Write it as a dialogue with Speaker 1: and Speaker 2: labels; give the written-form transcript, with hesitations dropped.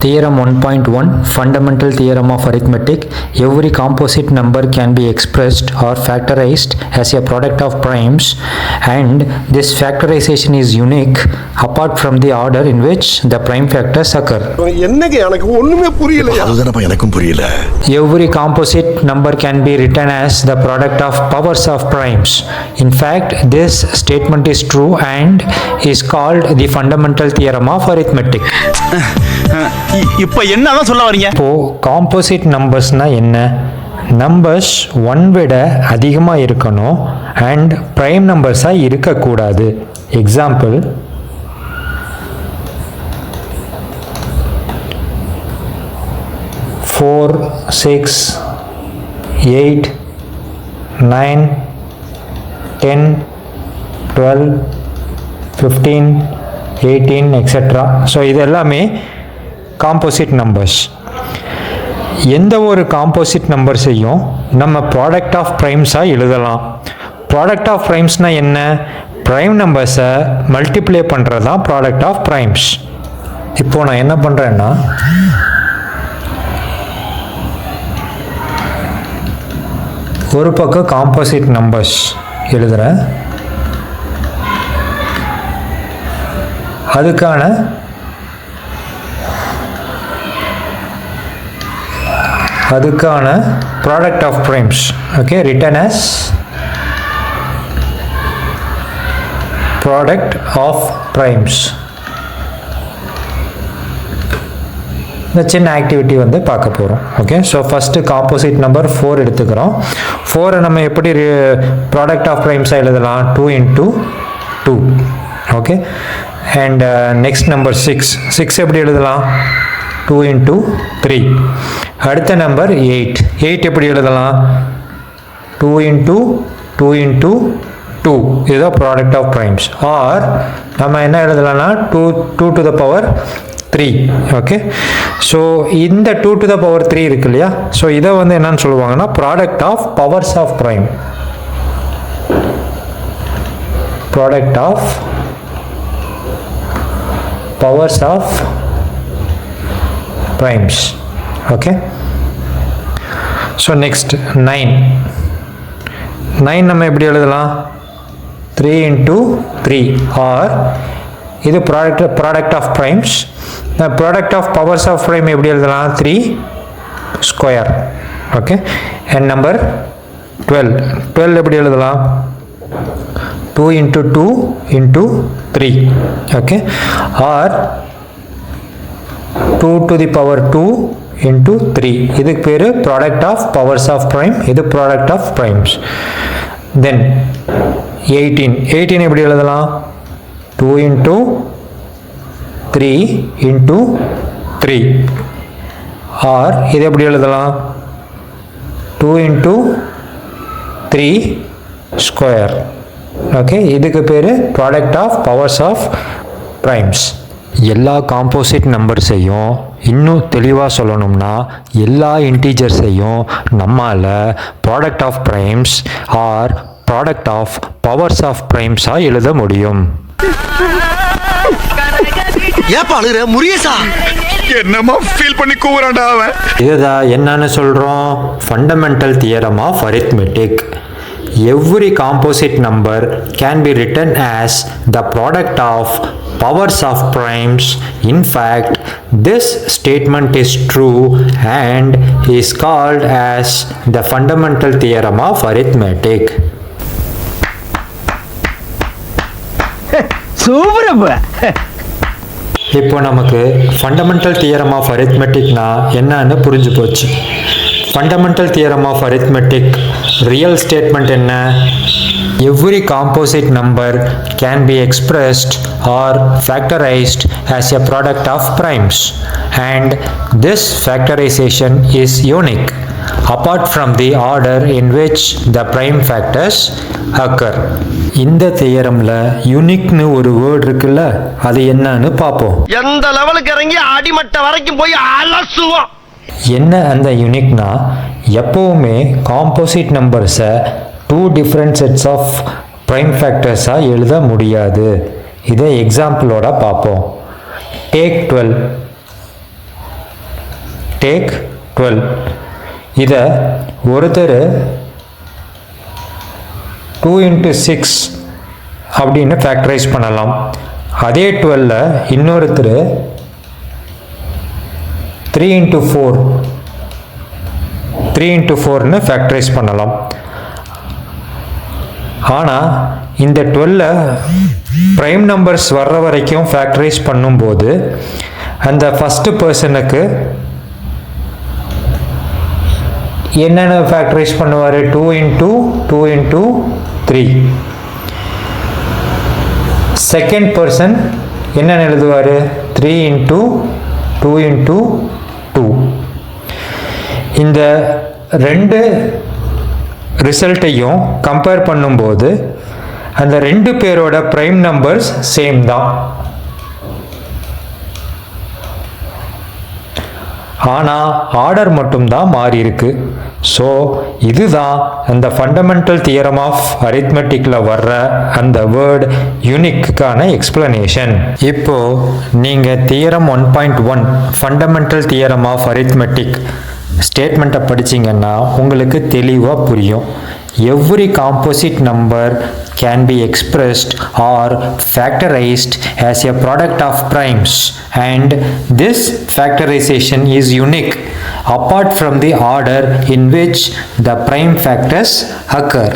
Speaker 1: Theorem 1.1 Fundamental Theorem of Arithmetic. Every composite number can be expressed or factorized as a product of primes, and this factorization is unique apart from the order in which the prime factors occur. Every composite number can be written as the product of powers of primes. In fact, this statement is true and is called the Fundamental Theorem of Arithmetic.
Speaker 2: இப்போ என்னதான் சொல்ல வரீங்க?
Speaker 1: இப்போ composite நம்பர்ஸ்னா என்ன? Numbers 1 விட அதிகமாக இருக்கணும் and prime நம்பர்ஸாக இருக்கக்கூடாது. Example, four, 6, 8, 9, 10, 12, 15, 18 etcetera. ஸோ இது எல்லாமே காம்போசிட் நம்பர்ஸ். எந்த ஒரு காம்போசிட் நம்பர்ஸையும் நம்ம ப்ராடக்ட் ஆஃப் ப்ரைம்ஸாக எழுதலாம். ப்ராடக்ட் ஆஃப் ப்ரைம்ஸ்னால் என்ன? ப்ரைம் நம்பர்ஸை மல்டிப்ளை பண்ணுறது தான் ப்ராடக்ட் ஆஃப் ப்ரைம்ஸ். இப்போது நான் என்ன பண்ணுறேன்னா, ஒரு பக்கம் காம்போசிட் நம்பர்ஸ் எழுதுகிறேன், அதுக்கான product of primes, okay, written as product of primes. இந்த சின்ன ஆக்டிவிட்டி வந்து பார்க்க போகிறோம். Okay, so first composite number 4 எடுத்துக்கிறோம். 4 நம்ம எப்படி ப்ராடக்ட் ஆஃப் ப்ரைம்ஸாக எழுதலாம்? 2 into 2. Okay, and next number 6 எப்படி எழுதலாம்? 2 into 3. அடுத்த நம்பர் 8 எப்படி எழுதலாம்? 2 into 2 into 2. இதுதான் ப்ராடக்ட் ஆஃப் ப்ரைம்ஸ். ஆர் நம்ம என்ன எழுதலாம்னா 2 to the power 3. Okay, so இந்த 2 to the power 3 இருக்கு இல்லையா? ஸோ இதை வந்து என்னன்னு சொல்லுவாங்கன்னா product of powers of prime. Product of powers of primes. Okay, so next 9 நம்ம எப்படி எழுதலாம்? 3 into 3. or இது product of primes. the product of powers of prime எப்படி எழுதலாம்? 3 square. okay, and number 12 எப்படி எழுதலாம்? 2 into 2 into 3. okay, or 2 to the power 2 into 3. இதுக்கு பேரு product of powers of prime. இது product of primes. then 18 எப்படி எழுதலாம்? 2 into 3 into 3. or இது எப்படி எழுதலாம்? 2 into 3 square. ஓகே, இதுக்கு பேர் product of powers of primes. எல்லா காம்போசிட் நம்பர்ஸையும் இன்னும் தெளிவாக சொல்லணும்னா எல்லா இன்டீஜர்ஸையும் நம்மால் product of primes or product of powers of ப்ரைம்ஸாக எழுத முடியும்.
Speaker 2: என்னமா ஃபீல் பண்ணி கூவுறான்டா அவன்.
Speaker 1: இதுதான் என்னன்னு சொல்கிறோம்? Fundamental theorem of arithmetic. Every composite number can be written as the product of powers of primes. In fact, this statement is true and is called as the Fundamental Theorem of Arithmetic.
Speaker 2: சூப்பரப்பா.
Speaker 1: இப்போ நமக்கு fundamental theorem of அரித்மெட்டிக்னா என்னன்னு புரிஞ்சு போச்சு. Fundamental theorem of arithmetic real statement என்ன? Every composite number can be expressed or factorised as a product of primes, and this factorisation is unique apart from the order in which the prime factors occur. இந்த தியரம்ல யூனிக்னு ஒரு word இருக்குல்ல, அது என்னன்னு பார்ப்போம்.
Speaker 2: எந்த லெவலுக்கு இறங்கி அடிமட்ட வரைக்கும் போய் அலசுவோம்.
Speaker 1: என்ன அந்த யூனிக்னா, எப்பவுமே காம்போசிட் நம்பர்ஸை 2 டிஃப்ரெண்ட் செட்ஸ் ஆஃப் ப்ரைம் ஃபேக்டர்ஸாக எழுத முடியாது. இதை எக்ஸாம்பிளோட பார்ப்போம். டேக் 12. டேக் 12. இதை ஒருத்தர் 2 into 6 அப்படின்னு ஃபேக்டரைஸ் பண்ணலாம். அதே 12 இன்னொருத்தர் 3 into 4ன்னு ஃபேக்டரைஸ் பண்ணலாம். ஆனால் இந்த 12 ப்ரைம் நம்பர்ஸ் வர்ற வரைக்கும் ஃபேக்டரைஸ் பண்ணும்போது அந்த ஃபஸ்ட்டு பர்சனுக்கு என்னென்ன ஃபேக்டரைஸ் பண்ணுவார்? 2 into 3. செகண்ட் பர்சன் என்னென்ன எழுதுவார்? 3 into 2. இந்த ரெண்டு ரிசல்ட்டையும் கம்பேர் பண்ணும்போது அந்த ரெண்டு பேரோட ப்ரைம் நம்பர்ஸ் சேம் தான். ஆனால் ஆர்டர் மட்டும்தான் மாறி இருக்கு. ஸோ இதுதான் அந்த ஃபண்டமெண்டல் தியரம் ஆஃப் அரித்மெட்டிக்கில் வர்ற அந்த வேர்ட் யூனிக்கான எக்ஸ்பிளனேஷன். இப்போ நீங்கள் theorem 1.1 fundamental theorem of arithmetic ஸ்டேட்மெண்ட்டை படிச்சிங்கன்னா உங்களுக்கு தெளிவாக புரியும். Every composite number can be expressed or factorized as a product of primes, and this factorization is unique apart from the order in which the prime factors occur.